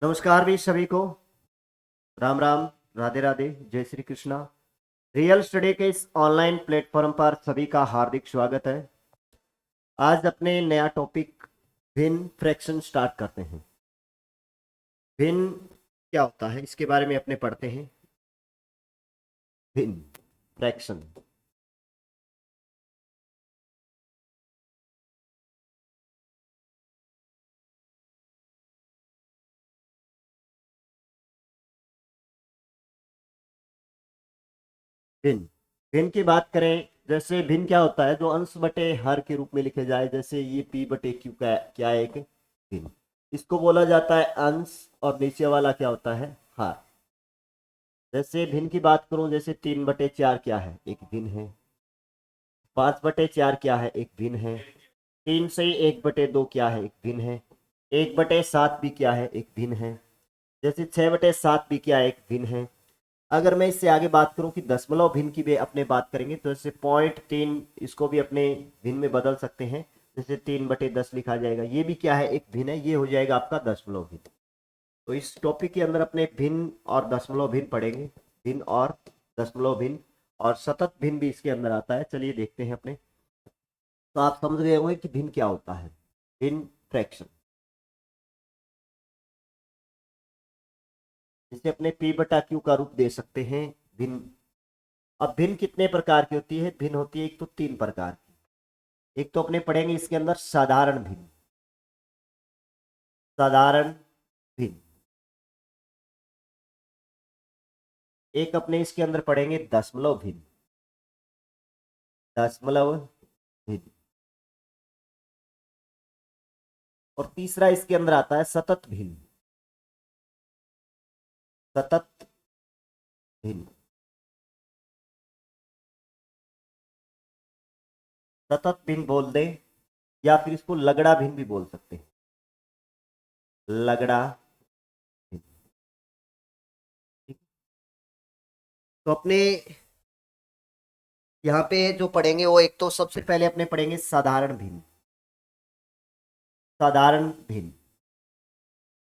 नमस्कार भी सभी को। राम राम, राधे राधे, जय श्री कृष्णा। रियल स्टडी के इस ऑनलाइन प्लेटफॉर्म पर सभी का हार्दिक स्वागत है। आज अपने नया टॉपिक भिन्न फ्रैक्शन स्टार्ट करते हैं। भिन्न क्या होता है इसके बारे में अपने पढ़ते हैं। भिन्न फ्रैक्शन। भिन्न भिन्न की बात करें, जैसे भिन्न क्या होता है, जो अंश बटे हर के रूप में लिखे जाए। जैसे ये पी बटे क्यू का क्या है, एक भिन्न। इसको बोला जाता है अंश, और नीचे वाला क्या होता है, हर। जैसे भिन्न की बात करूं, जैसे 3/4 क्या है, एक भिन्न है। 5/4 क्या है, एक भिन्न है। 3 से 1/2 क्या है, एक भिन्न है। 1/7 भी क्या है, एक भिन्न है। जैसे 6/7 भी क्या है, एक भिन्न है। अगर मैं इससे आगे बात करूं कि दशमलव भिन्न की भी अपने बात करेंगे, तो जैसे 0.3 इसको भी अपने भिन्न में बदल सकते हैं। जैसे 3/10 लिखा जाएगा, ये भी क्या है, एक भिन्न है। ये हो जाएगा आपका दशमलव भिन्न। तो इस टॉपिक के अंदर अपने भिन्न और दशमलव भिन्न पढ़ेंगे। भिन्न और दशमलव भिन्न, और सतत भिन्न भी इसके अंदर आता है। चलिए देखते हैं अपने। तो आप समझ गए होंगे कि भिन्न क्या होता है। भिन्न फ्रैक्शन, जिसे अपने p/q का रूप दे सकते हैं, भिन्न। अब भिन्न कितने प्रकार की होती है? भिन्न होती है एक तो 3 प्रकार की। एक तो अपने पढ़ेंगे इसके अंदर साधारण भिन्न। साधारण भिन्न। एक अपने इसके अंदर पढ़ेंगे दशमलव भिन्न। दशमलव भिन्न। और तीसरा इसके अंदर आता है सतत भिन्न। सतत भिन्न। सतत भिन्न बोल दे, या फिर इसको लगड़ा भिन्न भी बोल सकते हैं। लगड़ा भिन्न। ठीक। तो अपने यहाँ पे जो पढ़ेंगे वो, एक तो सबसे पहले अपने पढ़ेंगे साधारण भिन्न। साधारण भिन्न।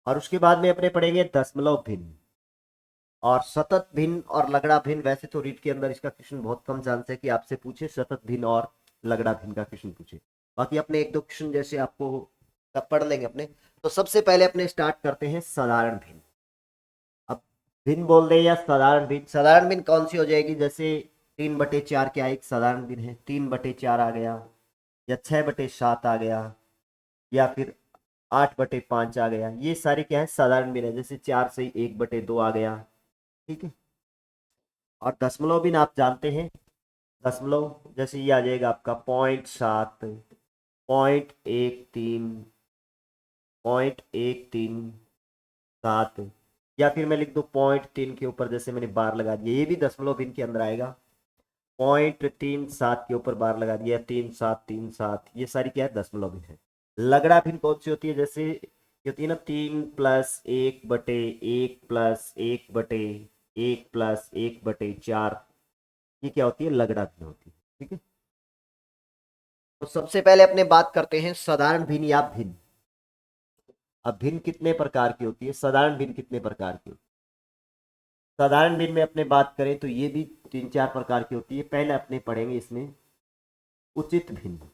और उसके बाद में अपने पढ़ेंगे दशमलव भिन्न। और सतत भिन्न और लगड़ा भिन्न। वैसे तो रीट के अंदर इसका क्वेश्चन बहुत कम चांस है कि आपसे पूछे सतत भिन्न और लगड़ा भिन्न का क्वेश्चन पूछे। बाकी अपने एक दो क्वेश्चन जैसे आपको तब पढ़ लेंगे अपने। तो सबसे पहले अपने स्टार्ट करते हैं साधारण भिन्न। अब भिन्न बोल रहे या साधारण भिन्न। साधारण भिन्न कौन सी हो जाएगी? जैसे 3/4 क्या एक साधारण भिन्न है, 3/4 आ गया, या 6/7 आ गया, या फिर 8/5 आ गया। ये सारे क्या है, साधारण भिन्न है। जैसे 4 से 1/2 आ गया। ठीक है। और दशमलव भिन्न आप जानते हैं। दशमलव जैसे ये आ जाएगा आपका 0.7, 0.13, 0.137, या फिर मैं लिख दूं 0.3 के ऊपर जैसे मैंने बार लगा दिया, ये भी दशमलव भिन्न के अंदर आएगा। 0.37 के ऊपर बार लगा दिया, 3737, ये सारी क्या है, दशमलव भिन्न है। लगड़ा भिन्न कौन सी होती है? जैसे ये होती है ना, 3+1/1+1+1+1/4। ये क्या होती है, लगड़ा भिन्न होती है। ठीक है। तो सबसे पहले अपने बात करते हैं साधारण भिन्न या भिन्न। अब भिन्न कितने प्रकार की होती है, साधारण भिन्न कितने प्रकार की होती है? साधारण भिन्न में अपने बात करें तो ये भी 3-4 प्रकार की होती है। पहले अपने पढ़ेंगे इसमें उचित भिन्न।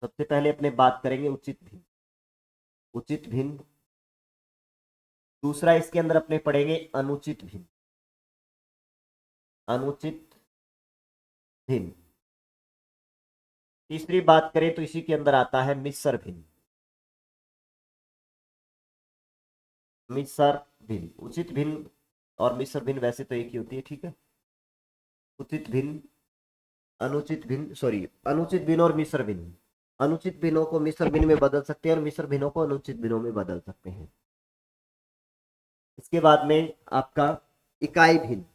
सबसे पहले अपने बात करेंगे उचित भिन्न। उचित भिन्न। दूसरा इसके अंदर अपने पढ़ेंगे अनुचित भिन्न। अनुचित भिन्न। तीसरी बात करें तो इसी के अंदर आता है मिश्र भिन्न। मिश्र भिन्न। उचित भिन्न और मिश्र भिन्न वैसे तो एक ही होती है। ठीक है। उचित भिन्न, अनुचित भिन्न, सॉरी, अनुचित भिन्न और मिश्र भिन्न। अनुचित भिन्नों को मिश्र भिन्न में बदल सकते हैं, और मिश्र भिन्नों को अनुचित भिन्नों में बदल सकते हैं। इसके बाद में आपका इकाई भिन्न।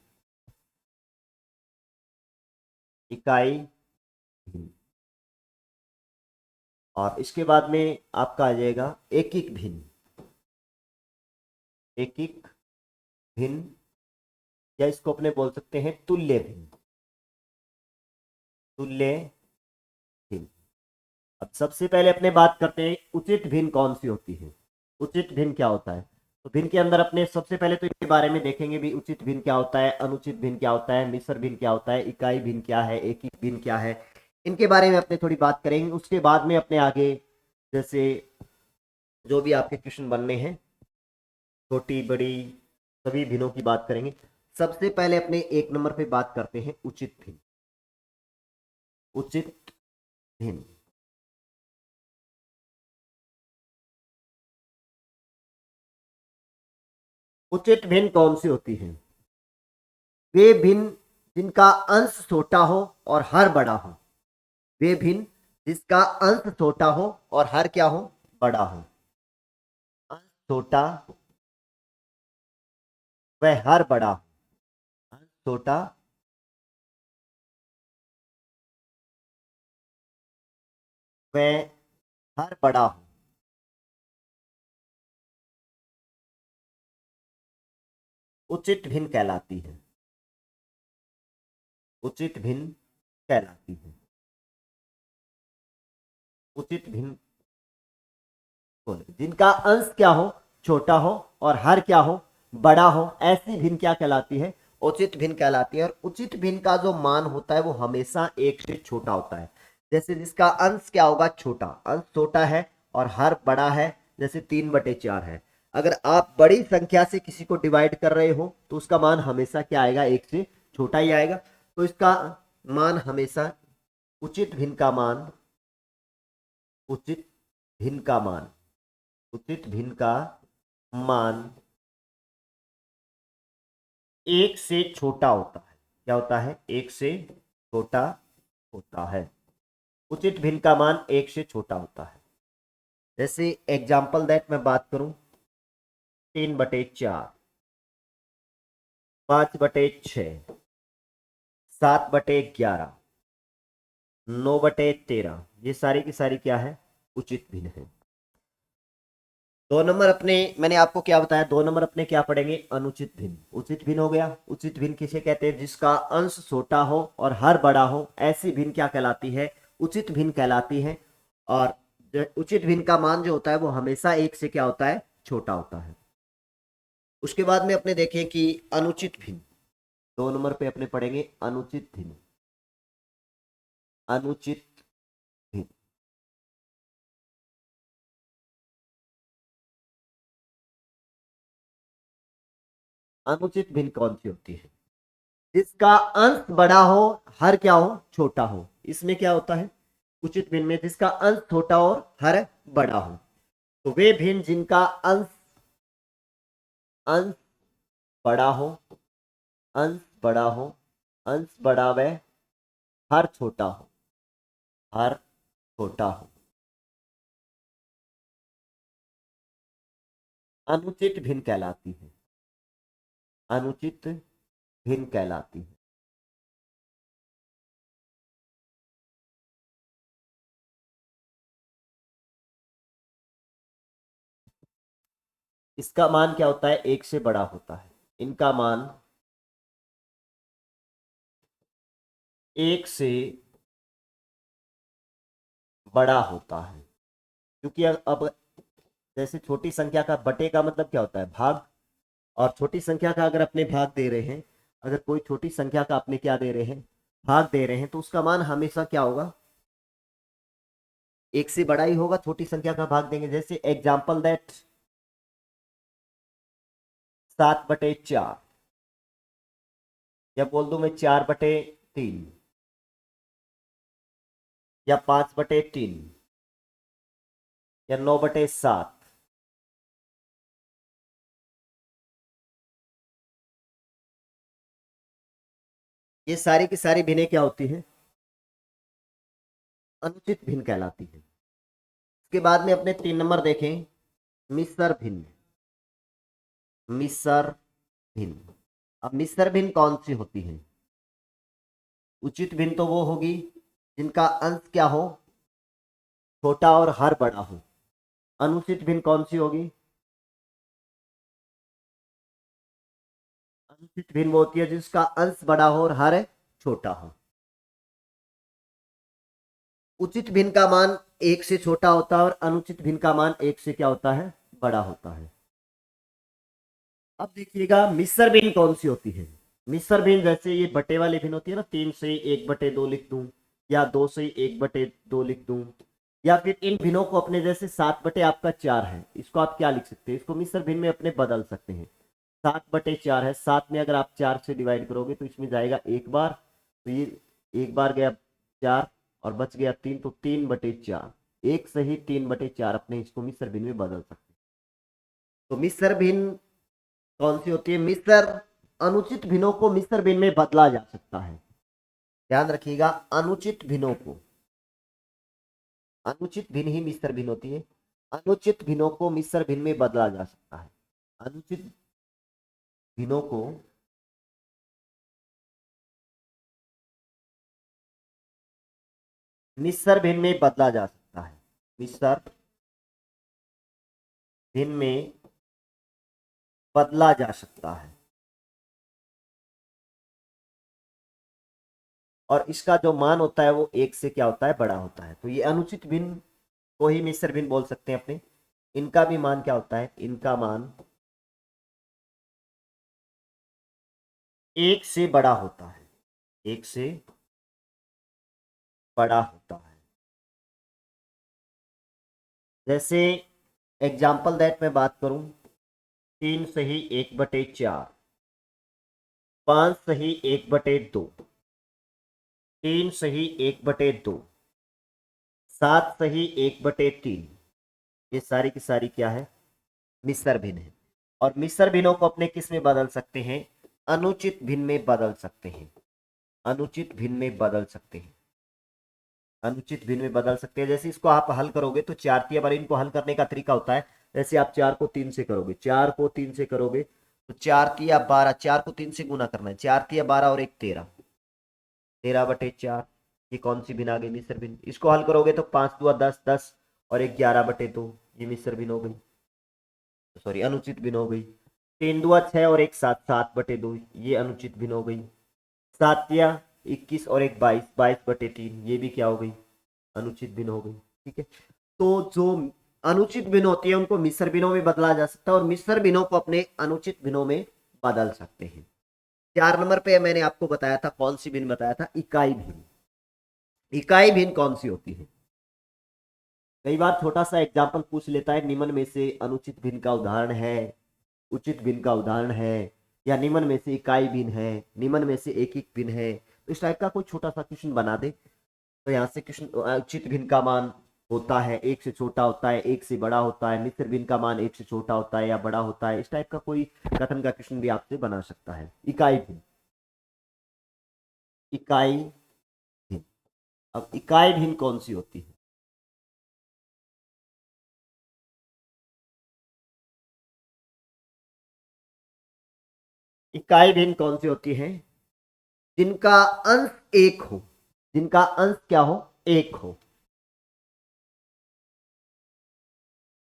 इकाई भिन्न। और इसके बाद में आपका आ जाएगा एकिक भिन्न। एकिक भिन्न, या इसको अपने बोल सकते हैं तुल्य भिन्न। तुल्य भिन्न। अब सबसे पहले अपने बात करते हैं उचित भिन्न कौन सी होती है। उचित भिन्न क्या होता है? तो भिन्न के अंदर अपने सबसे पहले तो इसके बारे में देखेंगे भी, उचित भिन्न क्या होता है, अनुचित भिन्न क्या होता है, मिश्र भिन्न क्या होता है, इकाई भिन्न क्या है, एकीय भिन्न क्या है, इनके बारे में अपने थोड़ी बात करेंगे। उसके बाद में अपने आगे जैसे जो भी आपके क्वेश्चन बनने हैं, छोटी बड़ी सभी भिन्नों की बात करेंगे। सबसे पहले अपने 1 नंबर पे बात करते हैं उचित भिन्न। उचित भिन्न, उचित भिन्न कौन सी होती है? वे भिन्न जिनका अंश छोटा हो और हर बड़ा हो। वे भिन्न जिसका अंश छोटा हो और हर क्या हो? बड़ा हो। अंश छोटा व हर बड़ा हो। अंश छोटा व हर बड़ा हो। उचित भिन्न कहलाती है। उचित भिन्न कहलाती है। उचित भिन्न बोले जिनका अंश क्या हो? छोटा हो और हर क्या हो? बड़ा हो। ऐसी भिन्न क्या कहलाती है? उचित भिन्न कहलाती है। और उचित भिन्न का जो मान होता है वो हमेशा एक से छोटा होता है। जैसे जिसका अंश क्या होगा? छोटा, अंश छोटा है और हर बड़ा है, जैसे 3/4 है। अगर आप बड़ी संख्या से किसी को डिवाइड कर रहे हो तो उसका मान हमेशा क्या आएगा? एक से छोटा ही आएगा। तो इसका मान हमेशा, उचित भिन्न का मान, उचित भिन्न का मान, उचित भिन्न का मान एक से छोटा होता है। क्या होता है? एक से छोटा होता है। उचित भिन्न का मान एक से छोटा होता है। जैसे एग्जाम्पल दैट मैं बात करूं, 3/4, 5/6, 7/11, 9/13, ये सारी की सारी क्या है? उचित भिन्न है। 2 नंबर अपने, मैंने आपको क्या बताया, 2 नंबर अपने क्या पढ़ेंगे? अनुचित भिन्न। उचित भिन्न हो गया। उचित भिन्न किसे कहते हैं? जिसका अंश छोटा हो और हर बड़ा हो, ऐसी भिन्न क्या कहलाती है? उचित भिन्न कहलाती है। और उचित भिन्न का मान जो होता है वो हमेशा एक से क्या होता है? छोटा होता है। उसके बाद में अपने देखें कि अनुचित भिन्न, 2 नंबर पे अपने पढ़ेंगे अनुचित भिन्न। अनुचित भिन्न, अनुचित भिन्न कौन सी होती है? जिसका अंश बड़ा हो, हर क्या हो? छोटा हो। इसमें क्या होता है? उचित भिन्न में जिसका अंश छोटा और हर बड़ा हो। तो वे भिन्न जिनका अंश अंश बड़ा हो, अंश बड़ा हो, अंश बड़ा व हर छोटा हो, हर छोटा हो, अनुचित भिन्न कहलाती है। अनुचित भिन्न कहलाती है। इसका मान क्या होता है? एक से बड़ा होता है। इनका मान एक से बड़ा होता है। क्योंकि अब जैसे छोटी संख्या का बटे का मतलब क्या होता है? भाग। और छोटी संख्या का अगर अपने भाग दे रहे हैं, अगर कोई छोटी संख्या का अपने क्या दे रहे हैं? भाग दे रहे हैं, तो उसका मान हमेशा क्या होगा? एक से बड़ा ही होगा। छोटी संख्या का भाग देंगे, जैसे एग्जाम्पल दैट 7/4, या बोल दू मैं 4/3, या 5/3, या 9/7। ये सारी की सारी भिन्नें क्या होती है? अनुचित भिन्न कहलाती है। इसके बाद में अपने 3 नंबर देखें, मिश्र भिन्न। मिश्र भिन्न, अब मिश्र भिन्न कौन सी होती है? उचित भिन्न तो वो होगी जिनका अंश क्या हो? छोटा और हर बड़ा हो। अनुचित भिन्न कौन सी होगी? अनुचित भिन्न वो होती है जिसका अंश बड़ा हो और हर छोटा हो। उचित भिन्न का मान एक से छोटा होता है और अनुचित भिन्न का मान एक से क्या होता है? बड़ा होता है। अब देखिएगा मिस्र भिन्न कौन सी होती है। मिस्र भिन्न जैसे ये बटे वाली भिन्न होती है ना, 3/1/2 लिख दूं, या 2/1/2 लिख दूं, या फिर इन भिन्नों को अपने जैसे 7/4 है, इसको आप क्या लिख सकते हैं, इसको मिस्र भिन्न में अपने बदल सकते हैं। 7/4 है, 7 में अगर आप 4 से डिवाइड करोगे तो इसमें जाएगा एक बार, तो ये एक बार गया 4 और बच गया 3, तो 3/4, 1 से ही 3/4 अपने इसको मिस्र भिन्न में बदल सकते हैं। तो मिस्र भिन्न कौन सी होती है, मिस्र अनुचित भिन्नों को मिस्र भिन्न में बदला जा सकता है। ध्यान रखिएगा, अनुचित भिन्नों को, अनुचित भिन्न ही मिस्र भिन्न होती है, अनुचित भिन्नों को मिस्र भिन्न में बदला जा सकता है। अनुचित भिन्नों को मिस्र भिन्न में बदला जा सकता है, मिस्र भिन्न में बदला जा सकता है। और इसका जो मान होता है वो एक से क्या होता है, बड़ा होता है। तो ये अनुचित भिन्न को ही मिस्र भिन्न बोल सकते हैं अपने। इनका भी मान क्या होता है, इनका मान एक से बड़ा होता है, एक से बड़ा होता है। जैसे एग्जाम्पल दैट मैं बात करूं, 3/1/4, 5/1/2, 3/1/2, 7/1/3, ये सारी की सारी क्या है, मिस्र भिन्न है। और मिस्र भिन्नों को अपने किस में बदल सकते हैं, अनुचित भिन्न में बदल सकते हैं, अनुचित भिन्न में बदल सकते हैं, अनुचित भिन्न में बदल सकते हैं। जैसे इसको आप हल करोगे तो 4 बार, इनको हल करने का तरीका होता है, जैसे आप 4 को 3 से करोगे, 4 को 3 से करोगे तो 4×3 = 12, 4 को 3 से गुना करना है, 4×3 = 12 और 1 13, 13/4, ये कौन सी भिन्न आ गई, मिस्र भिन्न। इसको हल करोगे तो 5×2 = 10, 10 और 1 11/2, ये मिस्र भिन्न हो गई, सॉरी अनुचित भिन्न हो गई। 3×2 = 6 और 1 7, 7/2, ये अनुचित भिन्न हो गई। 7×21 और 1 22, 22/3, ये भी क्या हो गई, अनुचित भिन्न हो गई। ठीक है, तो जो अनुचित भिन्न होती है उनको मिस्र भिन्नों में बदला जा सकता है, और मिस्र भिन्नों को अपने अनुचित भिन्नों में बदल सकते हैं। 4 नंबर पे मैंने आपको बताया था, कौन सी भिन्न बताया था, इकाई भिन्न। इकाई भिन्न कौन सी होती है, कई बार छोटा सा एग्जाम्पल पूछ लेता है, निम्न में से अनुचित भिन्न का उदाहरण है, उचित भिन्न का उदाहरण है, या निम्न में से इकाई भिन्न है, निम्न में से एक एक भिन्न है, तो इस टाइप का कोई छोटा सा क्वेश्चन बना दे। तो यहाँ से क्वेश्चन, उचित भिन्न का मान होता है एक से छोटा होता है, एक से बड़ा होता है, मिस्र भिन्न का मान एक से छोटा होता है या बड़ा होता है, इस टाइप का कोई कथन का क्वेश्चन भी आपसे बना सकता है। इकाई भिन्न, इकाई भिन्न। अब इकाई भिन्न कौन सी होती है, इकाई भिन्न कौन सी होती है, जिनका अंश एक हो, जिनका अंश क्या हो, एक हो,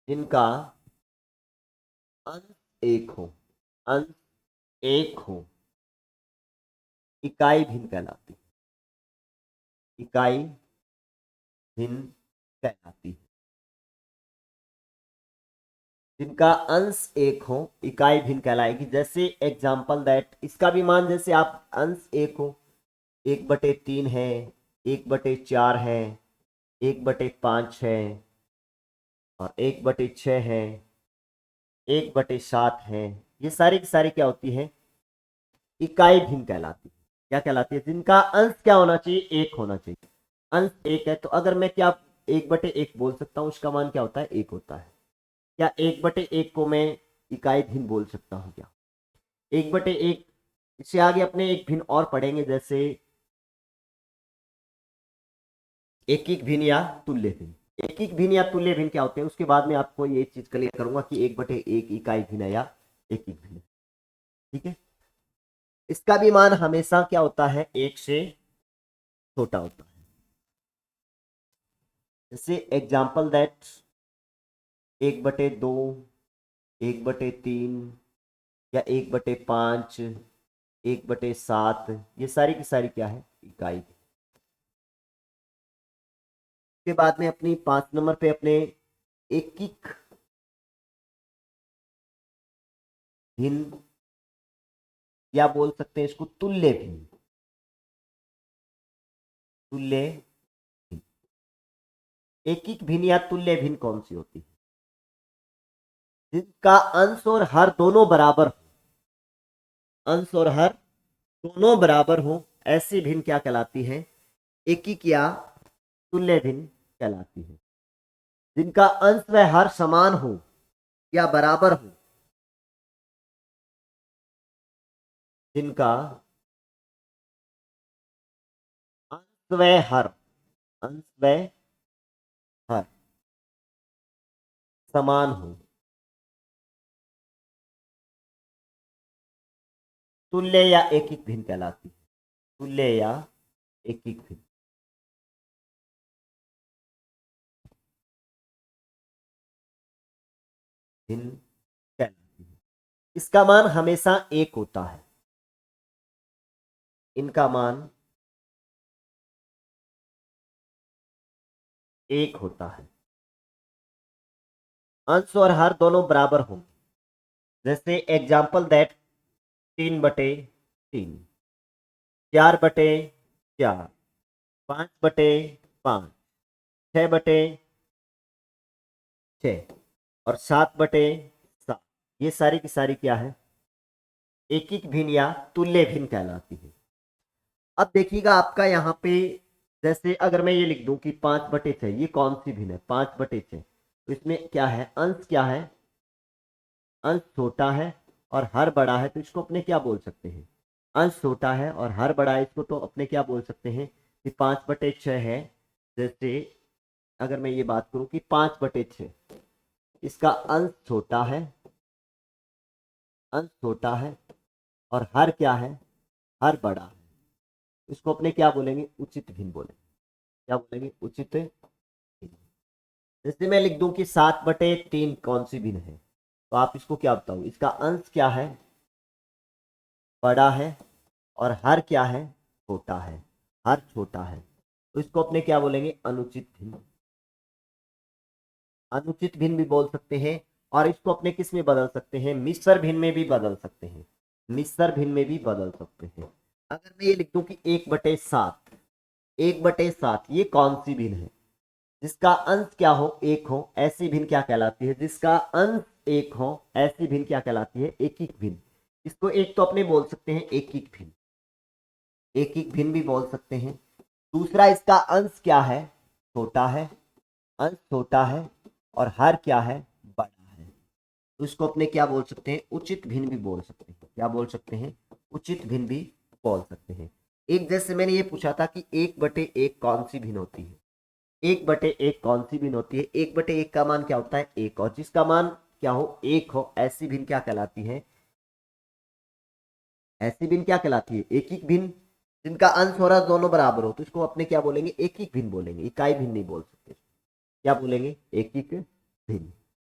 जिनका अंश एक हो, अंश एक हो, इकाई भिन्न कहलाती है, इकाई भिन्न कहलाती है। जिनका अंश एक हो इकाई भिन्न कहलाएगी। जैसे एग्जाम्पल दैट, इसका भी मान जैसे आप अंश एक हो, 1/3 है, 1/4 है, 1/5 है, और 1/6 है, 1/7 है, ये सारी की सारी क्या होती है, इकाई भिन्न कहलाती है। क्या कहलाती है, जिनका अंश क्या होना चाहिए, एक होना चाहिए। अंश एक है तो अगर मैं क्या 1/1 बोल सकता हूँ, उसका मान क्या होता है, एक होता है। क्या 1/1 को मैं इकाई भिन्न बोल सकता हूँ क्या, 1/1, इससे आगे अपने एक भिन्न और पढ़ेंगे, जैसे एक एक भिन्न या तुल्य भिन्न। एक एक भिन्न या तुल्य भिन्न क्या होते हैं, उसके बाद में आपको ये चीज क्लियर करूंगा कि 1/1 इकाई भिन्न है या एक एक भिन्न। ठीक है, इसका भी मान हमेशा क्या होता है, एक से छोटा होता है। जैसे एग्जाम्पल दैट 1/2, 1/3, या 1/5, 1/7, ये सारी की सारी क्या है, इकाई। के बाद में अपनी 5 नंबर पे अपने एक एक भिन्न, या बोल सकते हैं इसको तुल्य भिन्न। तुल्य भिन्न, एकिक भिन्न या तुल्य भिन्न कौन सी होती है? जिनका अंश और हर दोनों बराबर हो, अंश और हर दोनों बराबर हो, ऐसी भिन्न क्या कहलाती है? एकिक या तुल्य भिन्न कहलाती है। जिनका अंश व हर समान हो या बराबर हो, जिनका अंश व हर, अंश व हर समान हो, तुल्य या एकिक भिन्न कहलाती है। तुल्य या एकिक भिन्न। भिन्न कहलाती है। इसका मान हमेशा एक होता है, इनका मान एक होता है। अंश और हर दोनों बराबर होंगे। जैसे एग्जाम्पल दैट 3/3, 4/4, 5/5, 6/6 और 7/7। ये सारी की सारी क्या है? एकिक भिन्न या तुल्य भिन्न कहलाती है। अब देखिएगा आपका यहाँ पे, जैसे अगर मैं ये लिख दूं कि 5/6, ये कौन सी भिन्न है? 5/6। तो इसमें क्या है? अंश क्या है? अंश छोटा है और हर बड़ा है, तो इसको अपने क्या बोल सकते हैं? अंश छोटा है और हर बड़ा है, इसको तो अपने क्या बोल सकते हैं कि 5/6 है। जैसे अगर मैं ये बात करूं कि 5/6, इसका अंश छोटा है, अंश छोटा है और हर क्या है? हर बड़ा है। इसको अपने क्या बोलेंगे? उचित भिन्न बोलेंगे। क्या बोलेंगे? उचित भिन्न। जैसे मैं लिख दूं कि 7/3 कौन सी भिन्न है, तो आप इसको क्या बताओ? इसका अंश क्या है? बड़ा है और हर क्या है? छोटा है। हर छोटा है, तो इसको अपने क्या बोलेंगे? अनुचित भिन्न। अनुचित भिन्न भी बोल सकते हैं। और इसको अपने किस में बदल सकते हैं? मिश्र भिन्न में भी बदल सकते हैं। मिश्र भिन्न में भी बदल सकते हैं। अगर मैं ये लिख दूं कि 1/7, 1/7 ये कौन सी भिन्न है? जिसका अंश क्या हो? एक हो, ऐसी भिन्न क्या कहलाती है? जिसका अंश एक हो, ऐसी भिन्न क्या कहलाती है? एकिक भिन्न। इसको एक तो अपने बोल सकते हैं एकिक भिन्न, एकिक भिन्न भी बोल सकते हैं। दूसरा, इसका अंश क्या है? छोटा है, अंश छोटा है और हर क्या है? बड़ा है, तो इसको अपने क्या बोल सकते हैं? उचित भिन्न भी बोल सकते हैं। क्या बोल सकते हैं? उचित भिन्न भी बोल सकते हैं। एक, जैसे मैंने ये पूछा था कि 1/1 कौन सी भिन्न होती है? 1/1 कौन सी भिन्न होती है? 1/1 का मान क्या होता है? एक। और जिसका मान क्या हो? एक हो, ऐसी भिन्न क्या कहलाती है? ऐसी भिन्न क्या कहलाती है? एकिक भिन्न। जिनका अंश और हर दोनों बराबर हो, तो इसको अपने क्या बोलेंगे? एकिक भिन्न बोलेंगे। इकाई भिन्न नहीं बोल सकते। क्या बोलेंगे? एकिक भिन्न।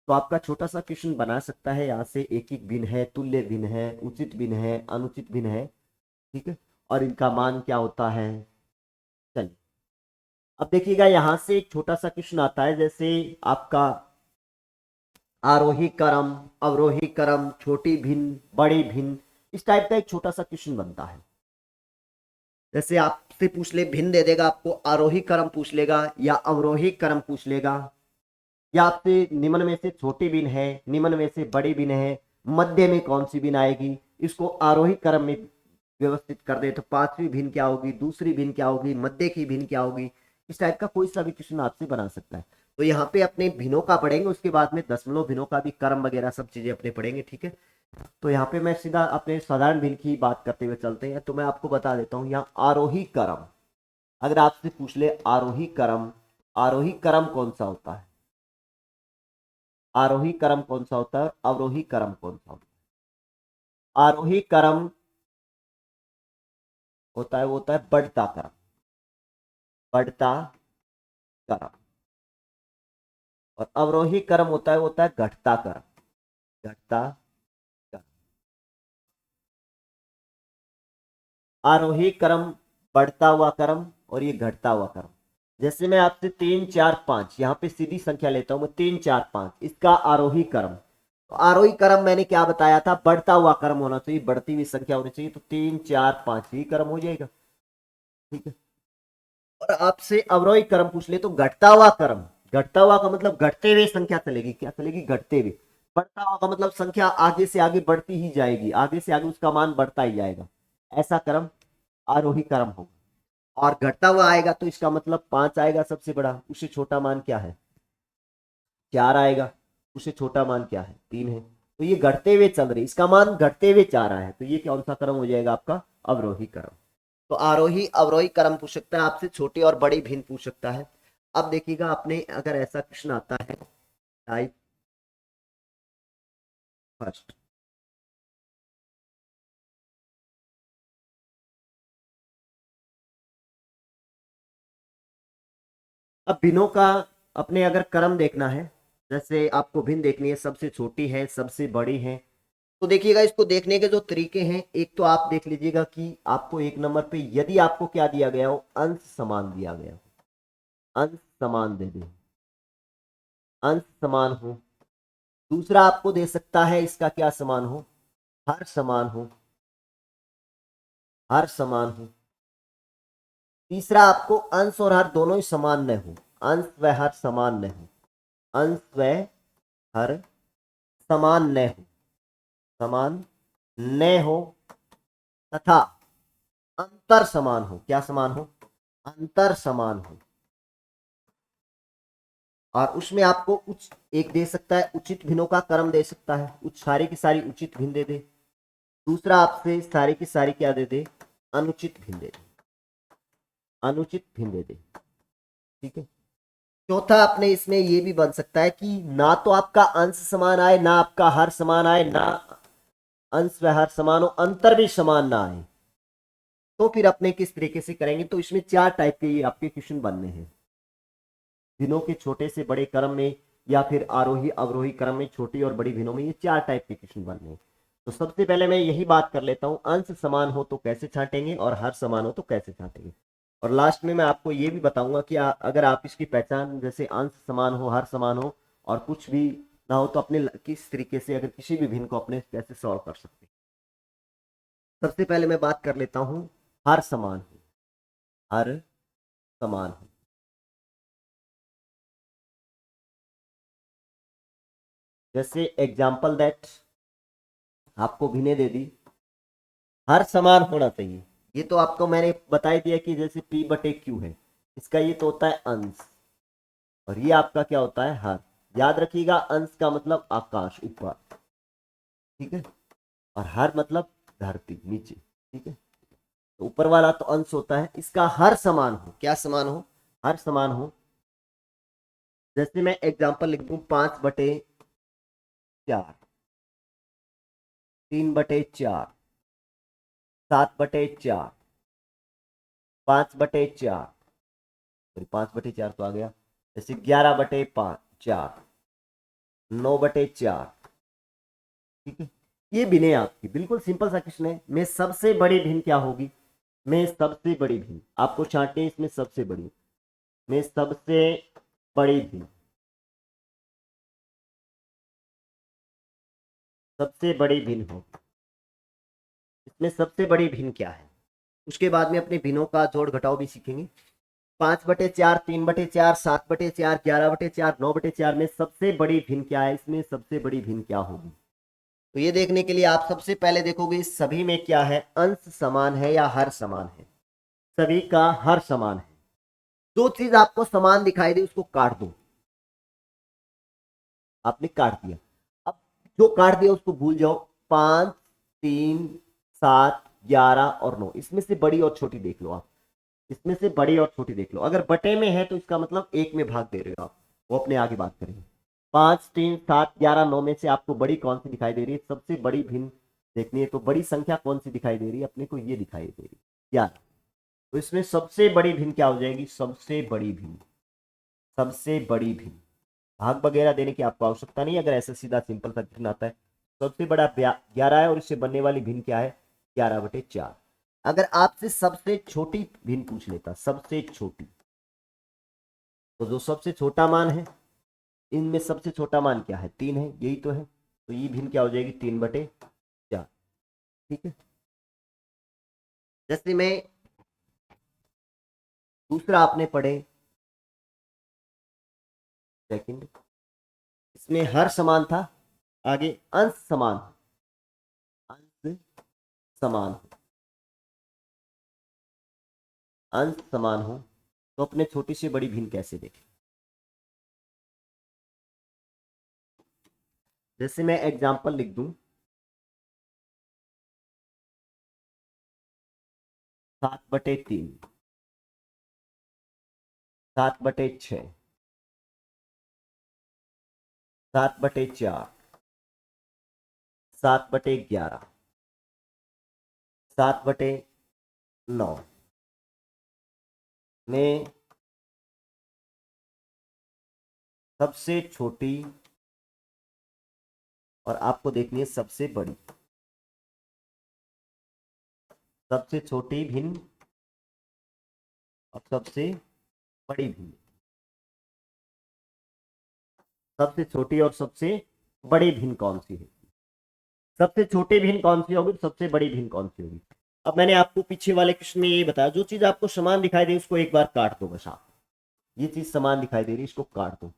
तो आपका छोटा सा क्वेश्चन बना सकता है यहाँ से, एकिक भिन्न है, तुल्य भिन्न है, उचित भिन्न है, अनुचित भिन्न है, ठीक है, और इनका मान क्या होता है। चलिए अब देखिएगा, यहां से एक छोटा सा क्वेश्चन आता है। जैसे आपका आरोही क्रम, अवरोही क्रम, छोटी भिन्न, बड़ी भिन्न, इस टाइप का एक छोटा सा क्वेश्चन बनता है। जैसे आपसे पूछ ले, भिन्न दे देगा आपको, आरोही क्रम पूछ लेगा या अवरोही क्रम पूछ लेगा, या आपसे निम्न में से छोटी भिन्न है, निम्न में से बड़ी भिन्न है, मध्य में कौन सी भिन्न आएगी, इसको आरोही क्रम में व्यवस्थित कर दे तो पांचवी भिन्न क्या होगी, दूसरी भिन्न क्या होगी, मध्य की भिन्न क्या होगी। इस टाइप का कोई सा भी क्वेश्चन आपसे बना सकता है। तो यहाँ पे अपने भिन्नों का पढ़ेंगे, उसके बाद में दशमलव भिन्नों का भी क्रम वगैरह सब चीजें अपने पढ़ेंगे, ठीक है। तो यहाँ पे मैं सीधा अपने साधारण भिन्न की बात करते हुए चलते हैं। तो मैं आपको बता देता हूँ, यहाँ आरोही क्रम, अगर आपसे पूछ ले आरोही क्रम, आरोही क्रम कौन सा होता है? आरोही क्रम कौन सा होता है? अवरोही क्रम कौन सा होता है? आरोही क्रम होता है, वो होता है बढ़ता क्रम, बढ़ता क्रम। और अवरोही क्रम होता है, वो होता है घटता क्रम, घटता क्रम। आरोही क्रम बढ़ता हुआ क्रम और ये घटता हुआ क्रम। जैसे मैं आपसे 3 4 5 यहाँ पे सीधी संख्या लेता हूं मैं, 3 4 5, इसका आरोही क्रम। तो आरोही क्रम मैंने क्या बताया था, बढ़ता हुआ क्रम होना चाहिए, बढ़ती हुई संख्या होनी चाहिए। तो 3 4 5 ही क्रम हो जाएगा, ठीक है। और आपसे अवरोही क्रम पूछ ले तो घटता हुआ क्रम, घटता हुआ का मतलब घटते हुए संख्या चलेगी, क्या चलेगी, घटते हुए। बढ़ता हुआ का मतलब संख्या आगे से आगे बढ़ती ही जाएगी, आगे से आगे उसका मान बढ़ता ही जाएगा, ऐसा क्रम आरोही क्रम होगा। और घटता हुआ आएगा तो इसका मतलब 5 आएगा सबसे बड़ा, उससे छोटा मान क्या है, 4 आएगा, उससे छोटा मान क्या है, 3 है। तो ये घटते हुए चल रही, इसका मान घटते हुए जा रहा है, तो ये कौन सा क्रम हो जाएगा आपका, अवरोही क्रम। तो आरोही अवरोही क्रम पूछ सकता है आपसे, छोटे और बड़े भिन्न पूछ सकता है। अब देखिएगा आपने अगर ऐसा क्वेश्चन आता है, टाइप फर्स्ट, अब भिन्नों का अपने अगर क्रम देखना है, जैसे आपको भिन्न देखनी है, सबसे छोटी है सबसे बड़ी है, तो देखिएगा इसको देखने के जो तरीके हैं, एक तो आप देख लीजिएगा कि आपको एक नंबर पे यदि आपको क्या दिया गया हो, अंश समान दिया गया हो, अंश समान दे दे, अंश समान हो। दूसरा आपको दे सकता है इसका क्या समान हो, हर समान हो, हर समान हो। तीसरा आपको अंश और हर दोनों ही समान न हो, अंश व हर समान न हो, अंश व हर समान न हो, समान न हो, तथा अंतर समान हो, क्या समान हो, अंतर समान हो। और उसमें आपको एक दे सकता है उचित भिन्नों का क्रम दे सकता है, सारी की सारी उचित भिन्न दे दे। दूसरा आपसे सारी की सारी क्या दे दे, अनुचित भिन्न दे दे, अनुचित भिन्न दे दे, ठीक है। चौथा अपने इसमें ये भी बन सकता है कि ना तो आपका अंश समान आए, ना आपका हर समान आए, ना अंश व हर समान हो, अंतर भी समान ना आए, तो फिर अपने किस तरीके से करेंगे। तो इसमें 4 टाइप के ये आपके क्वेश्चन बनने हैं, भिन्नों के छोटे से बड़े क्रम में, या फिर आरोही अवरोही क्रम में, छोटी और बड़ी भिन्नों में, ये 4 टाइप के क्वेश्चन बनने हैं। तो सबसे पहले मैं यही बात कर लेता हूं, अंश समान हो तो कैसे छांटेंगे और हर समान हो तो कैसे छांटेंगे। और लास्ट में मैं आपको ये भी बताऊंगा कि अगर आप इसकी पहचान, जैसे अंश समान हो, हर समान हो और कुछ भी ना हो, तो अपने किस तरीके से अगर किसी भी भिन्न को अपने कैसे सॉल्व कर सकते हैं। सबसे पहले मैं बात कर लेता हूं, हर समान हो, हर समान हो। जैसे एग्जाम्पल दैट आपको भिन्ने दे दी, हर समान होना चाहिए, ये तो आपको मैंने बता ही दिया कि जैसे P बटे Q है, इसका ये तो होता है अंश, और ये आपका क्या होता है, हर। याद रखिएगा अंश का मतलब आकाश ऊपर, ठीक है, और हर मतलब धरती नीचे, ठीक है। तो ऊपर वाला तो अंश होता है, इसका हर समान हो, क्या समान हो, हर समान हो। जैसे मैं एग्जांपल लिख दूं, 5/4, 3/4, 7/4, 5/4, सॉरी 5/4 तो आ गया, जैसे 11/4, 9/4, ठीक है। ये भिन्न है आपकी, बिल्कुल सिंपल सा क्वेश्चन है। में सबसे बड़ी भिन्न क्या होगी, में सबसे बड़ी भिन्न आपको छांटनी, इसमें सबसे बड़ी, में सबसे बड़ी भिन्न, सबसे बड़ी भिन्न होगी, इसमें सबसे बड़ी भिन्न क्या है। उसके बाद में अपने भिन्नों का जोड़ घटाव भी सीखेंगे। 5/4, 3/4, 7/4, 11/4, 9/4 में सबसे बड़ी भिन्न क्या है, इसमें सबसे बड़ी भिन्न क्या होगी। तो ये देखने के लिए आप सबसे पहले देखोगे सभी में क्या है, अंश समान है या हर समान है। सभी का हर समान है। जो चीज आपको समान दिखाई दे उसको काट दो, आपने काट दिया। अब जो काट दिया उसको भूल जाओ। 5, 3, 7, 11 और 9, इसमें से बड़ी और छोटी देख लो आप, इसमें से बड़ी और छोटी देख लो। अगर बटे में है तो इसका मतलब एक में भाग दे रहे हो आप, वो अपने आगे बात करेंगे। 5, 3, 7, 11, 9 में से आपको बड़ी कौन सी दिखाई दे रही है, सबसे बड़ी भिन्न देखनी है तो बड़ी संख्या कौन सी दिखाई दे रही है, अपने को ये दिखाई दे रही है 11। तो इसमें सबसे बड़ी भिन्न क्या हो जाएगी, सबसे बड़ी भिन्न, सबसे बड़ी भिन्न। भाग वगैरह देने की आपको आवश्यकता नहीं, अगर ऐसा सीधा सिंपल सा भिन्न आता है। सबसे बड़ा 11 है और इससे बनने वाली भिन्न क्या है, 11/4। अगर आपसे सबसे छोटी भिन्न पूछ लेता, सबसे छोटी, तो जो सबसे छोटा मान है, इनमें सबसे छोटा मान क्या है, 3 है, यही तो है। तो ये भिन्न क्या हो जाएगी 3/4। ठीक है। जैसे में दूसरा आपने पढ़े सेकंड, इसमें हर समान था, आगे अंश समान, अंश समान, अंश समान हो तो अपने छोटी से बड़ी भिन्न कैसे देखें। जैसे मैं एग्जांपल लिख दूं 7/3, 7/6, 7/4, 7/11, 7/9 में सबसे छोटी और आपको देखनी है सबसे बड़ी, सबसे छोटी भिन्न और सबसे बड़ी भिन्न, सबसे छोटी और सबसे बड़ी भिन्न कौन सी है, सबसे छोटी भिन्न कौन सी होगी, सबसे बड़ी भिन्न कौन सी होगी। अब मैंने आपको पीछे वाले क्वेश्चन में ये बताया, जो चीज आपको समान दिखाई दे उसको एक बार काट दो बस आप, ये चीज समान दिखाई दे रही है इसको काट दो।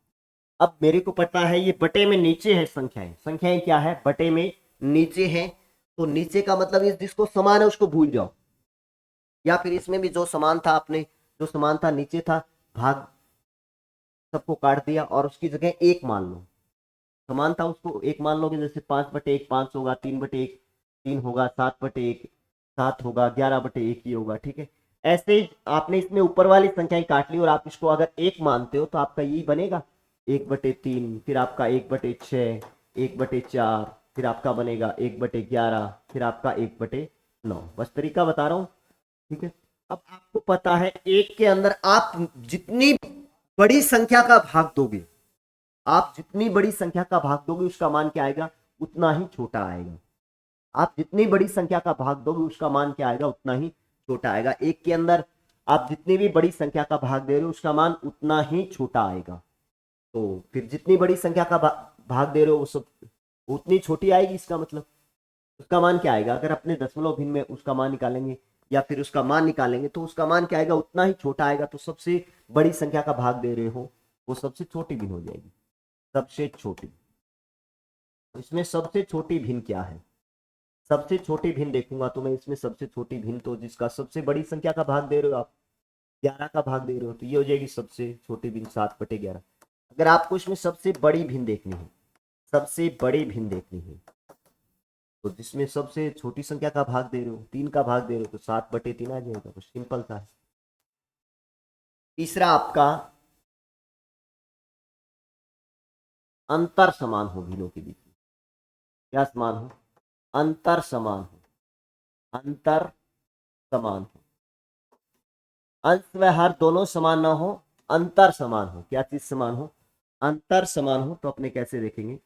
अब मेरे को पता है ये बटे में नीचे है, संख्याएं, संख्याएं क्या है बटे में नीचे है, तो नीचे का मतलब ये जिसको समान है उसको भूल जाओ, या फिर इसमें भी जो समान था आपने, जो समान था नीचे था, भाग सबको काट दिया और उसकी जगह एक मान लो, समान था उसको एक मान लोगे, जैसे 5/1 5 होगा, 3/1 3 होगा, 7/1 7 होगा, 11/1 ही होगा। ठीक है, ऐसे ही आपने इसमें ऊपर वाली संख्याएं काट ली और आप इसको अगर एक मानते हो तो आपका यही बनेगा 1/3, फिर आपका 1/6, 1/4, फिर आपका बनेगा 1/11, फिर आपका 1/9। बस तरीका बता रहा हूँ। ठीक है, अब आपको पता है एक के अंदर आप जितनी बड़ी संख्या का भाग दोगे, आप जितनी बड़ी संख्या का भाग दोगे उसका मान क्या आएगा, उतना ही छोटा आएगा। आप जितनी बड़ी संख्या का भाग दोगे उसका मान क्या आएगा, उतना ही छोटा आएगा। एक के अंदर आप जितनी भी बड़ी संख्या का भाग दे रहे हो उसका मान उतना ही छोटा आएगा। तो फिर जितनी बड़ी संख्या का भाग दे रहे हो वो सब उतनी छोटी आएगी, इसका मतलब उसका मान क्या आएगा, अगर अपने दशमलव भिन्न में उसका मान निकालेंगे या फिर उसका मान निकालेंगे तो उसका मान क्या आएगा, उतना ही छोटा आएगा। तो सबसे बड़ी संख्या का भाग दे रहे हो वो सबसे छोटी भिन्न हो जाएगी, सबसे छोटी। इसमें सबसे छोटी भिन्न क्या है, सबसे छोटी भिन्न देखूंगा तो मैं इसमें सबसे छोटी भिन्न, तो जिसका सबसे बड़ी संख्या का भाग दे रहे हो आप 11 का भाग दे रहे हो तो ये हो जाएगी सबसे छोटी भिन्न 7/11। अगर आपको इसमें सबसे बड़ी भिन्न देखनी है, सबसे बड़ी भिन्न देखनी है तो जिसमें सबसे छोटी संख्या का भाग दे रहे हो 3 का भाग दे रहे हो तो 7/3 आ जाएगा, तो सिंपल सा है। तीसरा आपका अंतर समान हो भिन्नों के बीच में, क्या समान हो, अंतर समान हो, अंतर समान हो, अंश व हर दोनों समान ना हो, अंतर समान हो। क्या चीज समान हो, अंतर समान हो। तो अपने कैसे देखेंगे,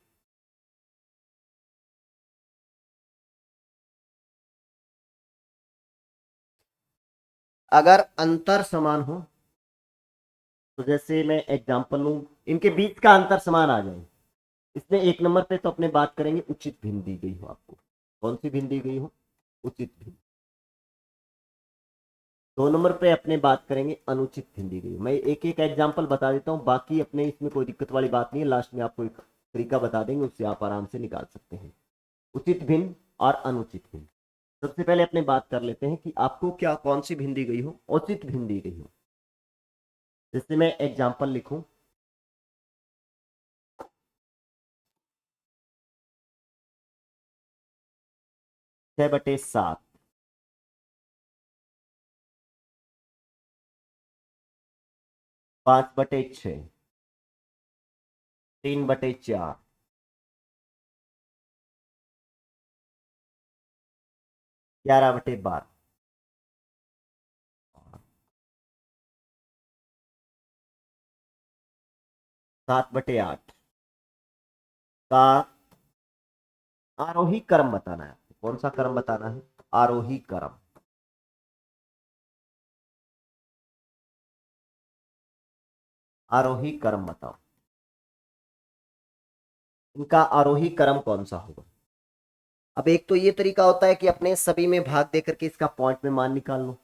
अगर अंतर समान हो तो जैसे मैं एग्जांपल लूं, इनके बीच का अंतर समान आ जाए, इसमें एक नंबर पे तो अपने बात करेंगे उचित भिन्न दी गई हो आपको, कौन सी भिन्न दी गई हो, उचित भिन्न। 2 नंबर पे अपने बात करेंगे अनुचित भिन्न दी गई हो। मैं एक एक एग्जांपल बता देता हूँ, बाकी अपने इसमें कोई दिक्कत वाली बात नहीं है, लास्ट में आपको एक तरीका बता देंगे उससे आप आराम से निकाल सकते हैं उचित भिन्न और अनुचित भिन्न। सबसे पहले अपने बात कर लेते हैं कि आपको क्या कौन सी भिन्न दी गई हो, उचित भिन्न दी गई हो। जैसे मैं एग्जांपल लिखूं 6/7, 5/6, 3/4, 11/12, 7/8 का आरोही क्रम बताना है। कौन सा क्रम बताना है, आरोही क्रम, आरोही क्रम बताओ। इनका आरोही क्रम कौन सा होगा। अब एक तो ये तरीका होता है कि अपने सभी में भाग दे करके इसका पॉइंट में मान निकाल लो,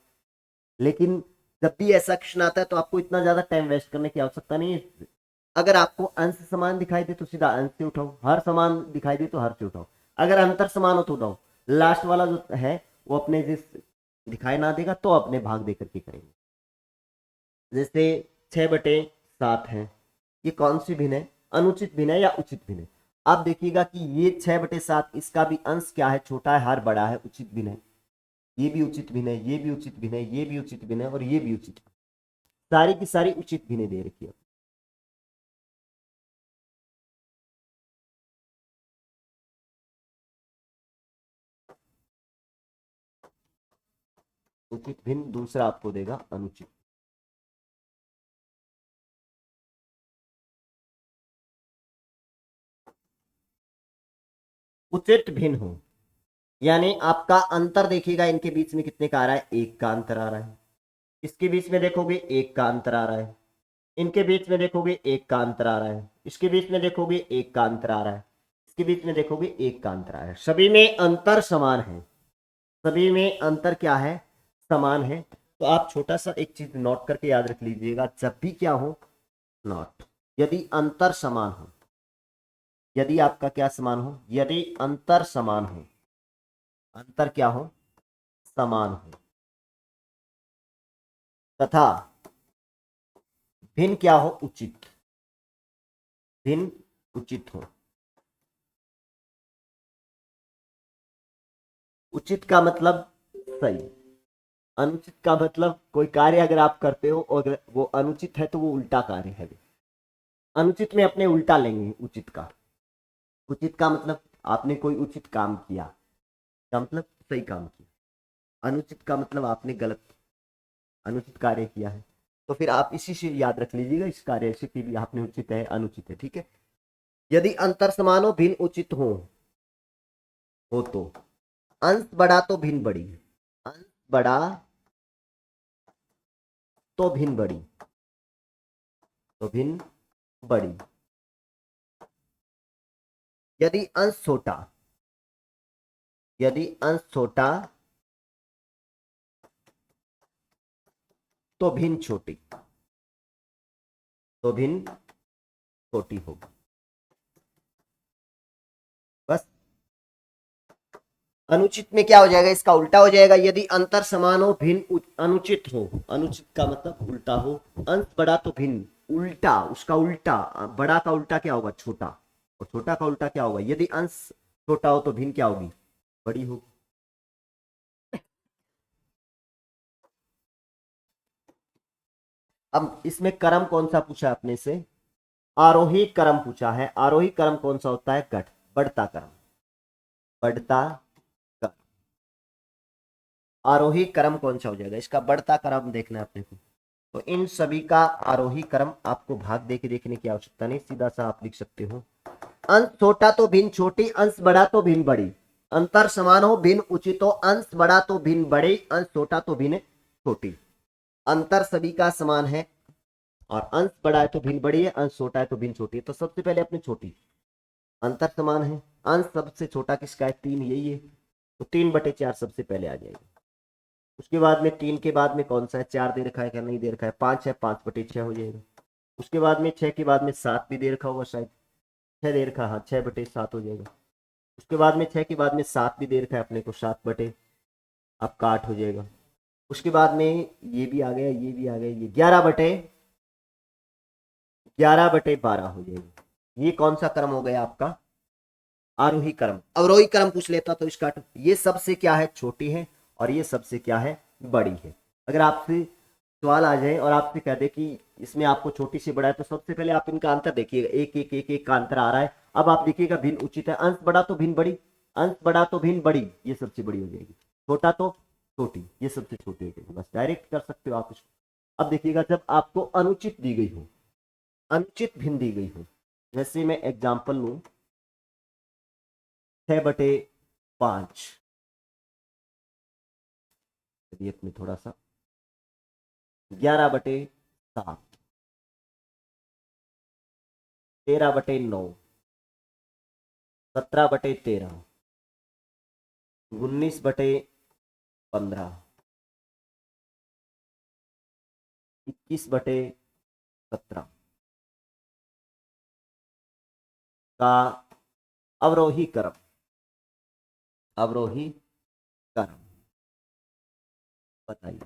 लेकिन जब भी ऐसा क्वेश्चन आता है तो आपको इतना ज्यादा टाइम वेस्ट करने की आवश्यकता नहीं है। अगर आपको अंश समान दिखाई दे तो सीधा अंश से उठाओ, हर समान दिखाई दे तो हर से उठाओ, अगर अंतर समान हो तो उठाओ, लास्ट वाला जो है वो अपने जिस दिखाई ना देगा तो अपने भाग दे करके करेंगे। जैसे 6/7 है, ये कौन सी भिन्न है, अनुचित भिन्न है या उचित भिन्न है। आप देखिएगा कि ये 6/7 इसका भी अंश क्या है, छोटा है, हर बड़ा है, उचित भिन्न है। ये भी उचित भिन्न है, ये भी उचित भिन्न है, ये भी उचित भिन्न है और ये भी उचित, सारी की सारी उचित भिन्न दे रखी है। उचित भिन्न, दूसरा आपको देगा अनुचित। उचित भिन्न हो यानी आपका अंतर देखिएगा, इनके बीच में कितने का आ रहा है, एक का अंतर आ रहा है। इसके बीच में देखोगे एक का अंतर आ रहा है, इनके बीच में देखोगे एक का अंतर आ रहा है, इसके बीच में देखोगे एक का अंतर आ रहा है, इसके बीच में देखोगे एक का अंतर आ रहा है। सभी में अंतर समान है, सभी में अंतर क्या है, समान है। तो आप छोटा सा एक चीज नोट करके याद रख लीजिएगा, जब भी क्या हो, नॉट, यदि अंतर समान हो, यदि आपका क्या समान हो, यदि अंतर समान हो, अंतर क्या हो, समान हो, तथा भिन्न क्या हो, उचित, भिन्न उचित हो। उचित का मतलब सही, अनुचित का मतलब कोई कार्य अगर आप करते हो और वो अनुचित है तो वो उल्टा कार्य है। अनुचित में अपने उल्टा लेंगे उचित का। उचित का मतलब आपने कोई उचित काम किया, का मतलब सही काम किया। अनुचित का मतलब आपने गलत, अनुचित कार्य किया है। तो फिर आप इसी से याद रख लीजिएगा, इस कार्य से कि भी आपने उचित है, अनुचित है, ठीक है। यदि अंतर समान हो, भिन्न उचित हो तो अंश बड़ा तो भिन्न बड़ी, अंश बड़ा तो भिन्न बड़ी, तो भिन्न बड़ी। यदि अंश छोटा, यदि अंश छोटा तो भिन्न छोटी, तो भिन्न छोटी होगी। बस अनुचित में क्या हो जाएगा, इसका उल्टा हो जाएगा। यदि अंतर समान हो, भिन्न अनुचित हो, अनुचित का मतलब उल्टा हो। अंश बड़ा तो भिन्न, उल्टा, उसका उल्टा, बड़ा का उल्टा क्या होगा, छोटा, और छोटा का उल्टा क्या होगा, यदि अंश छोटा हो तो भिन्न क्या होगी, बड़ी होगी। अब इसमें क्रम कौन सा पूछा आपने से, आरोही क्रम पूछा है। आरोही क्रम कौन सा होता है, घट, बढ़ता क्रम, बढ़ता क्रम। आरोही क्रम कौन सा हो जाएगा, इसका बढ़ता क्रम देखना है अपने को। तो इन सभी का आरोही क्रम आपको भाग दे के देखने की आवश्यकता नहीं, सीधा सा आप लिख सकते हो। अंश छोटा तो भिन्न छोटी, अंश बड़ा तो भिन्न बड़ी, अंतर समान हो, भिन्न उचित हो, अंश बड़ा तो भिन्न बड़ी, अंश छोटा तो भिन्न छोटी। अंतर सभी का समान है और अंश बड़ा है तो भिन्न बड़ी है, अंश छोटा है तो भिन्न छोटी है। तो सबसे पहले अपनी छोटी, अंतर समान है, अंश सबसे छोटा किसका है, 3, यही है, तो 3/4 सबसे पहले आ जाएगा। उसके बाद में 3 के बाद में कौन सा है, 4 दे रखा है क्या, नहीं दे रखा है, 5 है, 5/6 हो जाएगा। उसके बाद में 6 के बाद में 7 भी दे रखा होगा शायद, 6 दे रखा, हाँ 6/7 हो जाएगा। उसके बाद में 6 के बाद में 7 भी दे रखा है अपने को, 7/, आपका 8 हो जाएगा। उसके बाद में ये भी आ गया, ये भी आ गया, ये 11/12 हो जाएगा। ये कौन सा क्रम हो गया आपका, आरोही क्रम। अवरोही क्रम पूछ लेता तो इसका ये सबसे क्या है, छोटी है, और ये सबसे क्या है, बड़ी है। अगर आपसे सवाल आ जाए और आपसे कह दे कि इसमें आपको छोटी से बड़ा है, तो सबसे पहले आप इनका अंतर देखिएगा, एक एक एक एक का अंतर आ रहा है। अब आप देखिएगा भिन्न उचित है, अंश बड़ा तो भिन्न बड़ी, अंश बड़ा तो भिन्न बड़ी, ये सबसे बड़ी हो जाएगी, छोटा तो छोटी, ये सबसे छोटी हो जाएगी। बस डायरेक्ट कर सकते हो आप इसको। अब देखिएगा जब आपको अनुचित दी गई हो, अनुचित भिन्न दी गई हो, जैसे मैं एग्जाम्पल लू, 6/5, चलिए अपने थोड़ा सा, 11/7, 13/9, 17/13, 19/15, 21/17 का अवरोही क्रम, अवरोही क्रम बताइए।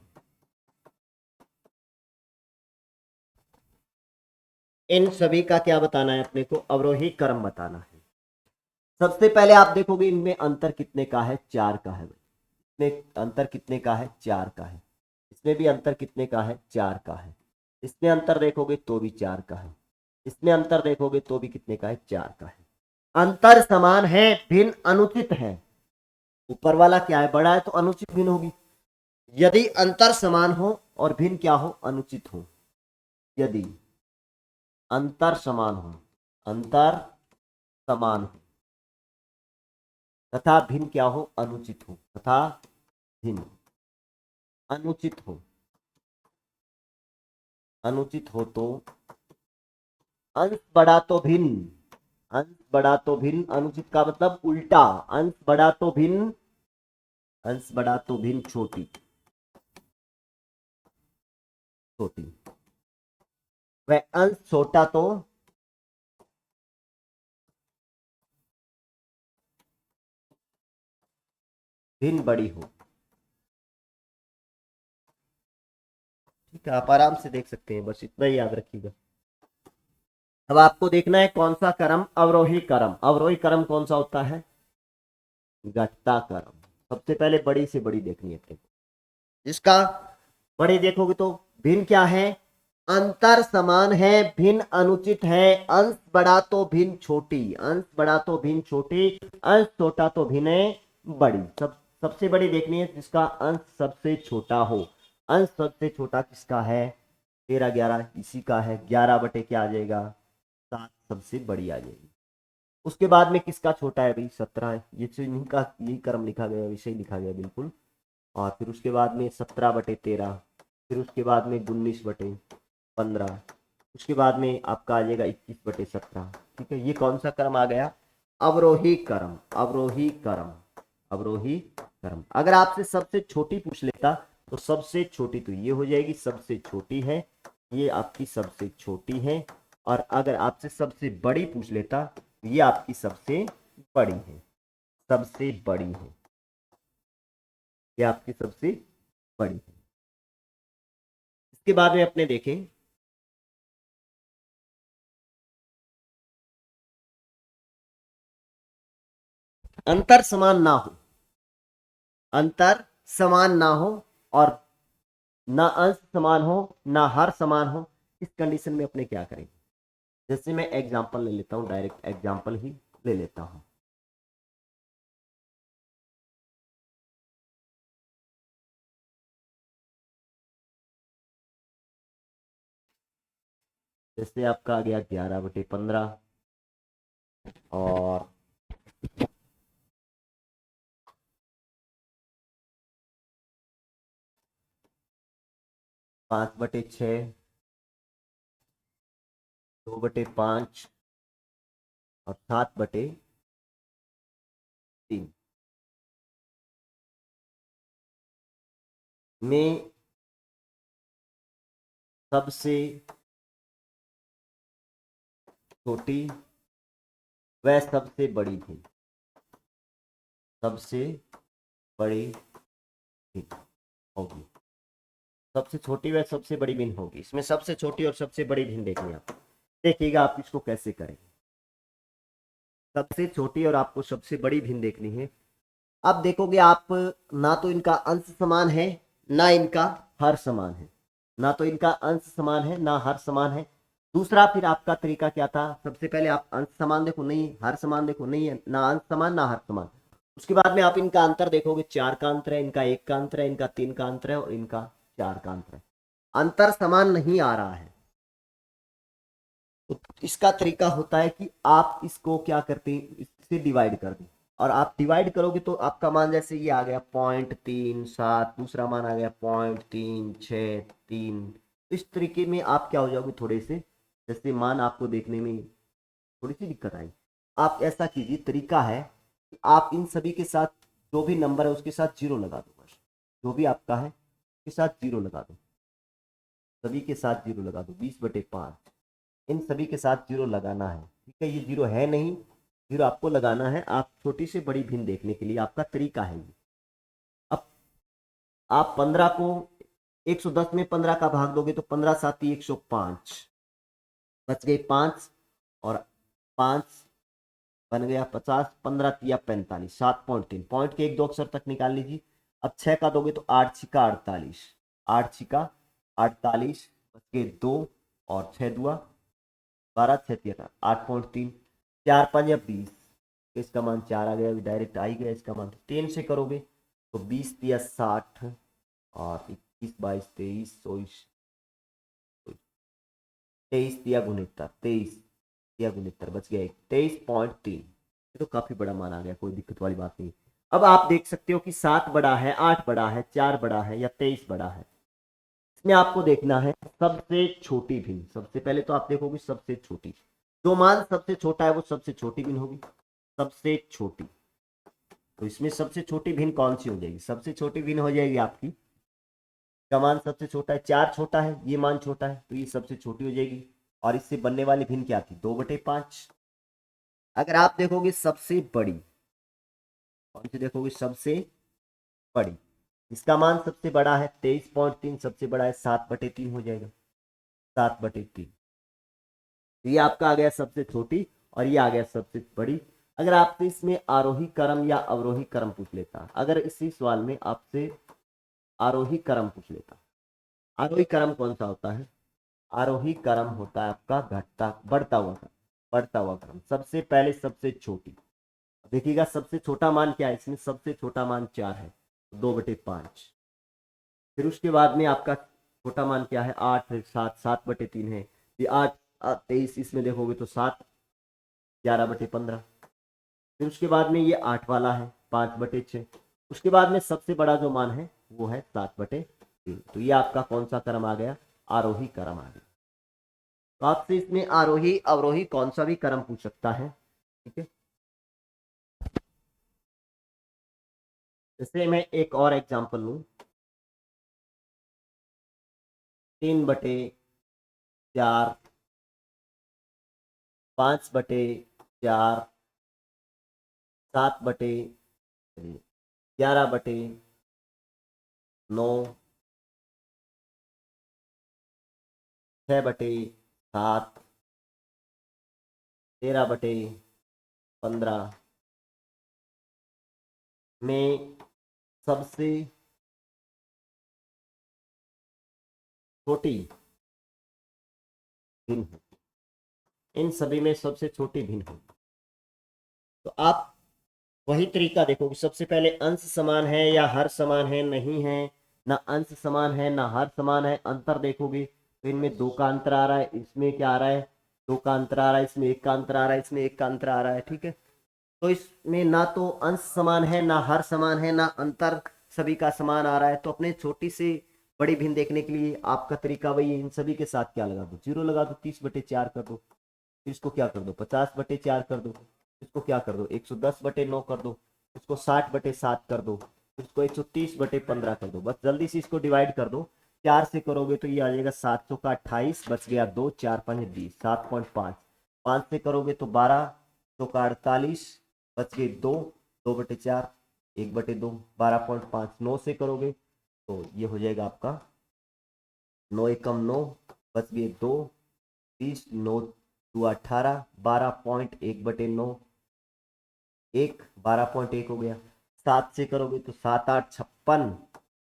इन सभी का क्या बताना है अपने को, अवरोही क्रम बताना है। सबसे पहले आप देखोगे इनमें अंतर कितने का है, 4 का है। इसमें अंतर कितने का है, 4 का है। इसमें भी अंतर कितने का है, 4 का है। इसमें अंतर देखोगे तो भी 4 का है। इसमें अंतर देखोगे तो भी कितने का है, 4 का है। अंतर समान है, भिन्न अनुचित है। ऊपर वाला क्या है, बड़ा है तो अनुचित भिन्न होगी। यदि अंतर समान हो और भिन्न क्या हो, अनुचित हो। यदि अंतर समान हो, अंतर समान हो तथा भिन्न क्या हो, अनुचित हो, तथा भिन्न अनुचित हो, अनुचित हो तो अंश बड़ा तो भिन्न, अंश बड़ा तो भिन्न, अनुचित का मतलब उल्टा, अंश बड़ा तो भिन्न, अंश बड़ा तो भिन्न छोटी, छोटी, वह अंश छोटा तो भिन्न बड़ी हो। ठीक है, आप आराम से देख सकते हैं, बस इतना ही याद रखिएगा। अब आपको देखना है कौन सा क्रम, अवरोही क्रम। अवरोही क्रम कौन सा होता है, घटता क्रम। सबसे पहले बड़ी से बड़ी देखनी है अपने को। इसका बड़े देखोगे तो भिन्न क्या है, अंतर समान है, भिन्न अनुचित है, अंश बड़ा तो भिन्न छोटी, अंश बड़ा तो भिन्न छोटी, अंश छोटा तो भिन्न बड़ी। सबसे बड़ी देखनी है जिसका अंश सबसे छोटा हो। अंश सबसे छोटा किसका है, 13, 11 इसी का है। 11 क्या आ जाएगा, 7 सबसे बड़ी आ जाएगी। उसके बाद में किसका छोटा है भाई, 17 है। ये तो इनका यही क्रम लिखा गया, विषय लिखा गया बिल्कुल। और फिर उसके बाद में 17/13, फिर उसके बाद में 19/15, उसके बाद में आपका आ जाएगा 21/17। ठीक है, ये कौन सा क्रम आ गया, अवरोही क्रम, अवरोही क्रम, अवरोही क्रम। अगर आपसे सबसे छोटी पूछ लेता तो सबसे छोटी तो ये हो जाएगी, सबसे छोटी है, ये आपकी सबसे छोटी है। और अगर आपसे सबसे बड़ी पूछ लेता तो ये आपकी सबसे बड़ी है, सबसे बड़ी है, ये आपकी सबसे बड़ी है। इसके बाद में अपने देखें, अंतर समान ना हो, अंतर समान ना हो और ना अंश समान हो, ना हर समान हो, इस कंडीशन में अपने क्या करेंगे। जैसे मैं एग्जांपल ले लेता हूं, डायरेक्ट एग्जांपल ही ले लेता हूं। जैसे आपका आ गया 11/15 और 5/6, 2/5 और 7/3 में सबसे छोटी वह सबसे बड़ी थी, सबसे बड़ी थी होगी। सबसे छोटी व सबसे बड़ी भिन्न होगी। इसमें सबसे छोटी और सबसे बड़ी भिन्न देखनी है आप। देखिएगा आप इसको कैसे करेंगे। सबसे छोटी और आपको सबसे बड़ी भिन्न देखनी है। अब देखोगे आप, ना तो इनका अंश समान है, ना इनका हर समान है, ना तो इनका अंश समान है ना हर समान है। दूसरा फिर आपका तरीका क्या था, सबसे पहले आप अंश समान देखो, नहीं हर समान देखो, नहीं है ना अंश समान ना हर समान। उसके बाद में आप इनका अंतर देखोगे, 4 का अंतर है, इनका 1 का अंतर है, इनका 3 का अंतर है और इनका 4 का अंतर है। अंतर समान नहीं आ रहा है तो इसका तरीका होता है कि आप इसको क्या करते हैं, इससे डिवाइड कर दें। और आप डिवाइड करोगे तो आपका मान जैसे ये आ गया 0.37, दूसरा मान आ गया 0.363। इस तरीके में आप क्या हो जाओगे, थोड़े से जैसे मान आपको देखने में थोड़ी सी दिक्कत आई। आप ऐसा कीजिए, तरीका है कि आप इन सभी के साथ जो भी नंबर है उसके साथ जीरो लगा दो, बस जो भी आपका है उसके साथ जीरो लगा दो, सभी के साथ जीरो लगा दो, 20/5 इन सभी के साथ जीरो लगाना है। ठीक है, ये जीरो है नहीं, जीरो आपको लगाना है। आप छोटी से बड़ी भिन्न देखने के लिए आपका तरीका है ये। अब आप 15 को 110 में 15 का भाग दोगे तो 15 साती 105, बच गए 5 और 5 बन गया 50, 15 तिया 45, 7.3 पॉइंट के 1 2 अक्षर तक निकाल लीजिए। अब 6 का दोगे तो 8 छिका 48, 8 छिका 48, बच गए 2 और 6 दुआ 12, 6 तिया 8.3, 4 5 या 20, इसका मान 4 आ गया, डायरेक्ट आ ही गया इसका मान। 3 से करोगे तो 20 तिया 60 और 21 22 23 24 23 तिया 69, 23 तिया 69, बच गया 23.3। ये तो काफी बड़ा मान आ गया, कोई दिक्कत वाली बात नहीं। अब आप देख सकते हो कि 7 बड़ा है, 8 बड़ा है, 4 बड़ा है या 23 बड़ा है। इसमें आपको देखना है सबसे छोटी भिन्न। सबसे पहले तो आप देखोगे सबसे छोटी, जो मान सबसे छोटा है वो सबसे छोटी भिन्न होगी, सबसे छोटी। तो इसमें सबसे छोटी भिन्न कौन सी हो जाएगी? सबसे छोटी भिन्न हो जाएगी आपकी का मान सबसे छोटा है, 4 छोटा है, ये मान छोटा है, तो ये सबसे छोटी हो जाएगी। और इससे बनने वाली भिन्न क्या थी? 2/5। अगर आप देखोगे सबसे बड़ी, कौन सी देखोगे? सबसे बड़ी, इसका मान सबसे बड़ा है 23.3, सबसे बड़ा है 7/3 हो जाएगा, 7/3। ये आपका आ गया सबसे छोटी और ये आ गया सबसे बड़ी। अगर आपसे इसमें आरोही क्रम या अवरोही क्रम पूछ लेता, अगर इसी सवाल में आपसे आरोही क्रम पूछ लेता, आरोही क्रम कौन सा होता है? आरोही क्रम होता है आपका घटता बढ़ता हुआ क्रम, बढ़ता हुआ क्रम। सबसे पहले सबसे छोटी, देखिएगा सबसे छोटा मान क्या है इसमें? सबसे छोटा मान 4 है, 2/5। फिर उसके बाद में आपका छोटा मान क्या है? 8 है, 7, 7/3 है। ये 8 23, इसमें देखोगे तो 7, 11/15। फिर उसके बाद में ये 8 वाला है, 5/6। उसके बाद में सबसे बड़ा जो मान है वो है 7/3। तो ये आपका कौन सा क्रम आ गया? आरोही क्रम आ गया। तो आपसे इसमें आरोही अवरोही कौन सा भी क्रम पूछ सकता है। ठीक है, जैसे मैं एक और एग्जांपल लूं, 3/4, 5/4, 7/11/9, 6/7, 13/15 में सबसे छोटी भिन्न है। इन सभी में सबसे छोटी भिन्न है। तो आप वही तरीका देखोगे, सबसे पहले अंश समान है या हर समान है? नहीं है, ना अंश समान है ना हर समान है। अंतर देखोगे तो इनमें 2 का अंतर आ रहा है, इसमें क्या आ रहा है? 2 का अंतर आ रहा है, इसमें 1 का अंतर आ रहा है, इसमें 1 का अंतर आ रहा है। ठीक है, तो इसमें ना तो अंश समान है ना हर समान है ना अंतर सभी का समान आ रहा है। तो अपने छोटी से बड़ी भिन्न देखने के लिए आपका तरीका वही है, इन सभी के साथ क्या लगा दो? जीरो लगा दो, 30/4 कर दो। फिर इसको क्या कर दो? 50/4 कर दो। इसको क्या कर दो? 110/9 कर दो। इसको 60/7 कर दो। इसको 130/15 कर दो। बस जल्दी से इसको डिवाइड कर दो। 4 से करोगे तो ये आ जाएगा 700 का 28, बच गया 2, 4 5 20, 7.5। 5 से करोगे तो 12 का 48, बच गए 2, 2/4, 1/2, 12.5। 9 से करोगे तो ये हो जाएगा आपका 9 एकम 9, बच गए 2, 30, 9 2 18, 12.1/9, 12.1 हो गया। 7 से करोगे तो 7 8 56,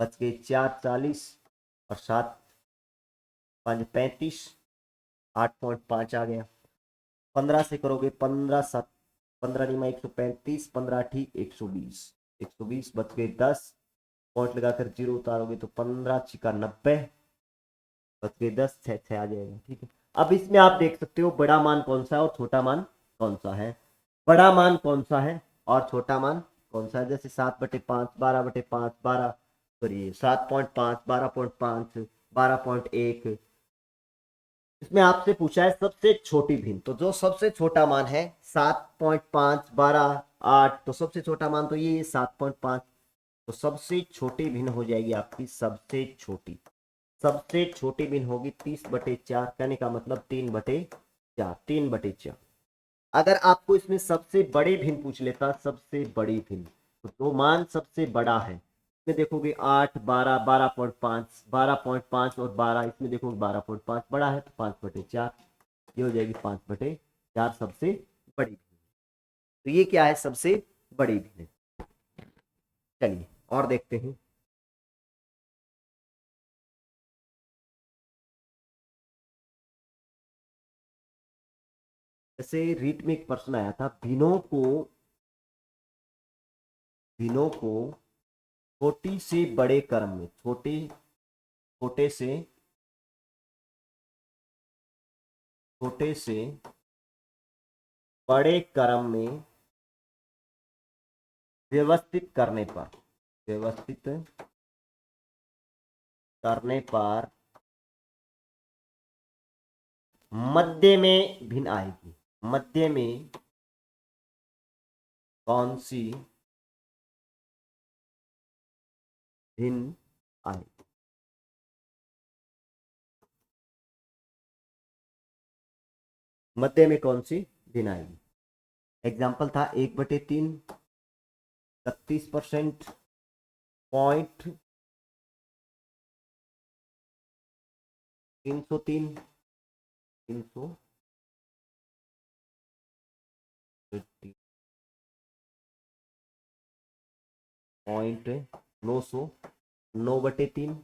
बच गए 4 40 और 7 5 35, 8.5 आ गया। 15 से करोगे 15 7 15 निमा 135, 15 ठीक 120, 120 बच गए 10। पॉइंट लगाकर जीरो उतारोगे तो 15 छिका 90, बच गए 10, 6 6 आ जाएगा। ठीक है, अब इसमें आप देख सकते हो बड़ा मान कौन सा है और छोटा मान कौन सा है। बड़ा मान कौन सा है और छोटा मान कौन सा है? जैसे 7/5, 12/5, 12, सॉरी 7.5, 12.5, 12.1, इसमें आपसे पूछा है सबसे छोटी भिन्न, तो जो सबसे छोटा मान है 7.5, 12, 8, तो सबसे छोटा मान तो ये 7.5, तो सबसे छोटी भिन्न हो जाएगी आपकी सबसे छोटी भिन्न होगी 30/4, कहने का मतलब 3/4, 3/4। अगर आपको इसमें सबसे बड़ी भिन्न पूछ लेता, सबसे बड़ी भिन्न, तो जो मान सबसे बड़ा है इसमें देखोगे 8, 12, 12.5, 12.5 और 12, इसमें देखोगे 12.5 बड़ा है तो 5/4, ये हो जाएगी 5/4 सबसे बड़ी भिन्न। तो ये क्या है, सबसे बड़ी भिन्न। चलिए और देखते हैं। जैसे रीट में एक प्रश्न आया था, भिन्नों को छोटी से बड़े क्रम में, छोटे से बड़े क्रम में व्यवस्थित करने पर मध्य में भिन्न आएगी। मध्य में कौन सी भिन्न आएगी? मध्य में कौन सी भिन्न आएगी? एग्जाम्पल था 1/3, 31%, पॉइंट 303, 350, पॉइंट 900, 9/3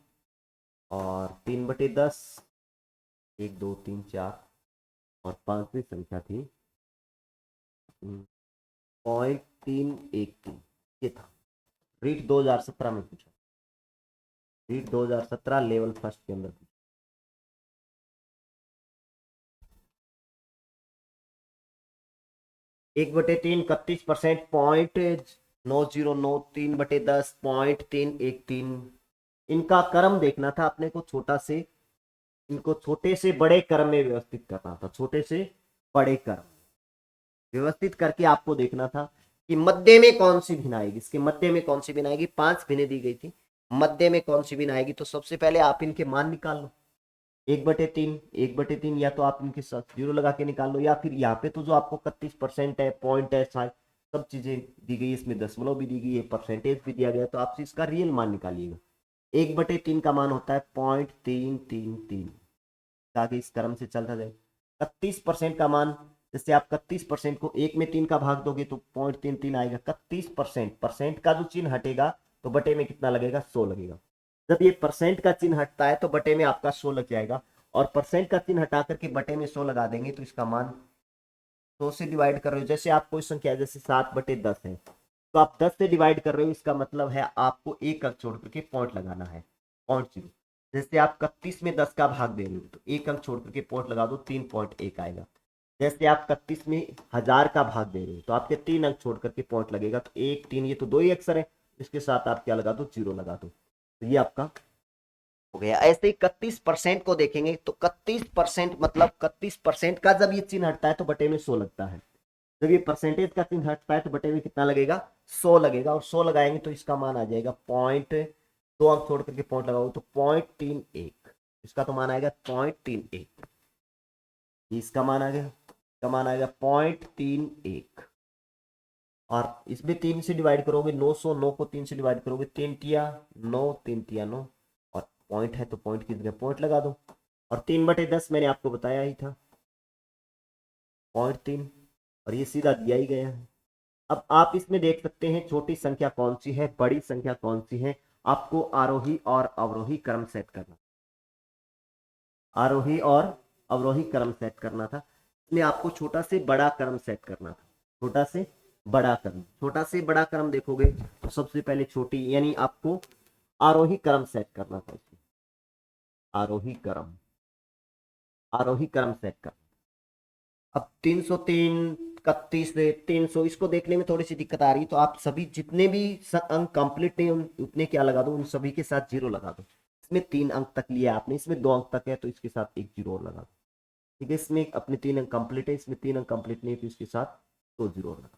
और 3/10, 1, 2, 3, 4 और पांचवी संख्या थी 0.313। ये था रीट 2017 में पूछा, रीट 2017 लेवल फर्स्ट के अंदर पूछा। 1/3, 31%, पॉइंट 909, 3/10, पॉइंट 313। इनका क्रम देखना था अपने को, इनको छोटे से बड़े क्रम में व्यवस्थित करना था, छोटे से बड़े क्रम व्यवस्थित करके आपको देखना था कि मध्य में कौन सी भिन्न आएगी। इसके मध्य में कौन सी भिन्न आएगी? 5 भिन्नें दी गई थी, मध्य में कौन सी भिन्न आएगी? तो सबसे पहले आप इनके मान निकाल लो। 1/3 या तो आप इनके साथ 0 लगा के निकाल लो, या फिर यहाँ पे तो जो आपको 31% है, पॉइंट है, सब चीजें दी गई, इसमें दशमलव भी दी गई है, परसेंटेज भी दिया गया, तो आप इसका रियल मान निकालिएगा। 1/3 का मान होता है 0.333। आगे इस क्रम से चलता जाए। 31% का मान, जैसे आप 31% को 1 में 3 का भाग दोगे तो 0.33 आएगा। 31%, परसेंट का जो चिन्ह हटेगा तो बटे में कितना लगेगा? 100 लगेगा। जब ये परसेंट का चिन्ह हटता है तो बटे में आपका 100 लग जाएगा, और परसेंट का चिन्ह हटा करके बटे में 100 लगा देंगे तो इसका मान 100 से डिवाइड कर रहे हो। जैसे आप कोई संख्या जैसे 7/10 है, तो आप 10 से डिवाइड कर रहे हो, इसका मतलब है आपको एक अंक छोड़ करके पॉइंट लगाना है, पॉइंट 0। जैसे आप 31 में 10 का भाग दे रहे हो तो एक अंक छोड़ करके पॉइंट लगा दो, 3.1 आएगा। जैसे आप 31 में 1000 का भाग दे रहे हो तो आपके 3 अंक छोड़ करके पॉइंट लगेगा, तो 1, 3, ये तो 2 ही अक्षर है, इसके साथ आप क्या लगा दो? 0 लगा दो, तो ये आपका हो गया। ऐसे ही 31% को देखेंगे तो 31% मतलब 31% का जब ये चिन्ह हटता है तो बटे में 100 लगता है। जब ये परसेंटेज का चिन्ह हटता है तो बटे में कितना लगेगा? 100 लगेगा, और 100 लगाएंगे तो इसका मान आ जाएगा पॉइंट, 2 अंक छोड़ करके पॉइंट लगाओ तो 0.31, इसका तो मान आएगा 0.31। इसका मान आ गया, इसका मान आएगा 0.31, और इसमें 3 से डिवाइड करोगे, 909 को 3 से डिवाइड करोगे, 3 तिया 9, 3 तिया 9, और पॉइंट है तो पॉइंट की जगह पॉइंट लगा दो, और 3/10 मैंने आपको बताया ही था 0.3, और ये सीधा दिया ही गया है। अब आप इसमें देख सकते हैं छोटी संख्या कौन सी है, बड़ी संख्या कौन सी है। आपको आरोही और अवरोही क्रम सेट करना, आरोही और अवरोही क्रम सेट करना था। इसमें आपको छोटा से बड़ा क्रम सेट करना था, छोटा से बड़ा क्रम। छोटा से बड़ा क्रम देखोगे तो सबसे पहले छोटी, यानी आपको आरोही क्रम सेट करना था। इसमें आरोही क्रम, आरोही क्रम सेट कर। अब 303, 31, 300, इसको देखने में थोड़ी सी दिक्कत आ रही है, तो आप सभी जितने भी अंक कंप्लीट नहीं उतने क्या लगा दो, उन सभी के साथ 0 लगा दो। इसमें 3 अंक तक लिया आपने, इसमें 2 अंक तक है तो इसके साथ एक 0 और लगा दो। ठीक है, इसमें अपने 3 अंक कंप्लीट है, इसमें 3 अंक कंप्लीट नहीं है, तो इसके साथ 2 जीरो लगा।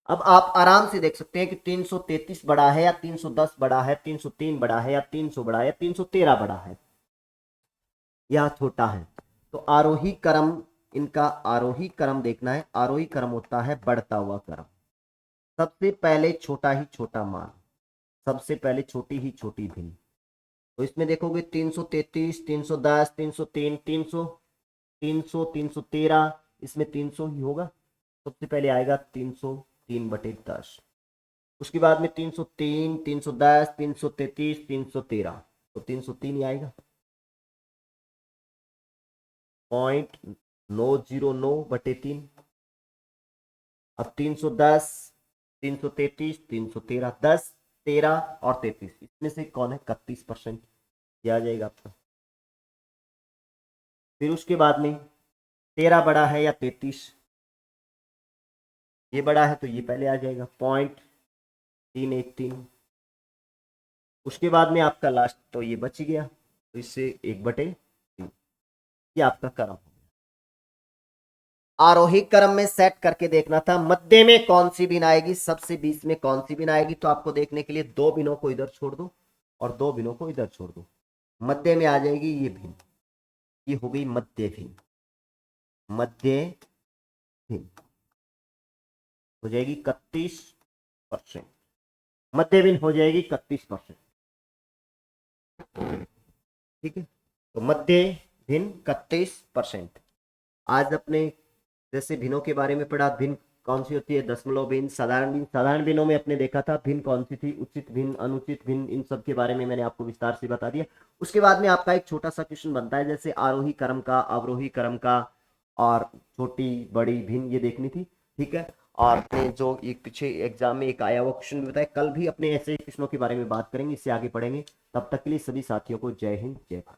अब आप आराम से देख सकते हैं कि 333 बड़ा है या 310 बड़ा है, 303 बड़ा है या 300 बड़ा है या 313 बड़ा है या छोटा है। तो आरोही क्रम, इनका आरोही क्रम देखना है। आरोही क्रम होता है बढ़ता हुआ क्रम। सबसे पहले छोटा ही छोटा मान, सबसे पहले छोटी ही छोटी भिन्न। तो इसमें देखोगे 333, 310, 303, 300, 300, 313, इसमें 300 ही होगा। सबसे पहले आएगा 303/10। उसके बाद में 303, 310, 333, 313, तो 303 ही आएगा। 0.909/3। अब 310, 333, 313, 10, 13 और 33, इसमें से कौन है 31%, यह आ जाएगा आपका। फिर उसके बाद में 13 बड़ा है या 33, ये बड़ा है तो ये पहले आ जाएगा 0.313। उसके बाद में आपका लास्ट तो ये बच गया, तो इससे 1/3, ये आपका क्रम हो गया। आरोही क्रम में सेट करके देखना था मध्य में कौन सी भिन्न आएगी, सबसे बीच में कौन सी भिन्न आएगी। तो आपको देखने के लिए 2 भिन्नों को इधर छोड़ दो और 2 भिन्नों को इधर छोड़ दो, मध्य में आ जाएगी ये भिन्न, ये हो गई मध्य भिन्न। मध्य भिन्न हो जाएगी 31%, मध्य भिन्न हो जाएगी 31%। ठीक है, तो मध्य भिन्न 31%। आज अपने जैसे भिन्नों के बारे में पढ़ा, भिन्न कौन सी होती है, दशमलव भिन्न, साधारण भिन्न। साधारण भिन्नों में अपने देखा था भिन्न कौन सी थी, उचित भिन्न, अनुचित भिन्न, इन सब के बारे में मैंने आपको विस्तार से बता दिया। उसके बाद में आपका एक छोटा सा क्वेश्चन बनता है, जैसे आरोही क्रम का, अवरोही क्रम का और छोटी बड़ी भिन्न ये देखनी थी। ठीक है, और अपने जो एक पीछे एग्जाम में एक आया हुआ क्वेश्चन भी बताया, कल भी अपने ऐसे क्वेश्चनों के बारे में बात करेंगे, इससे आगे पढ़ेंगे। तब तक के लिए सभी साथियों को जय हिंद, जय भारत।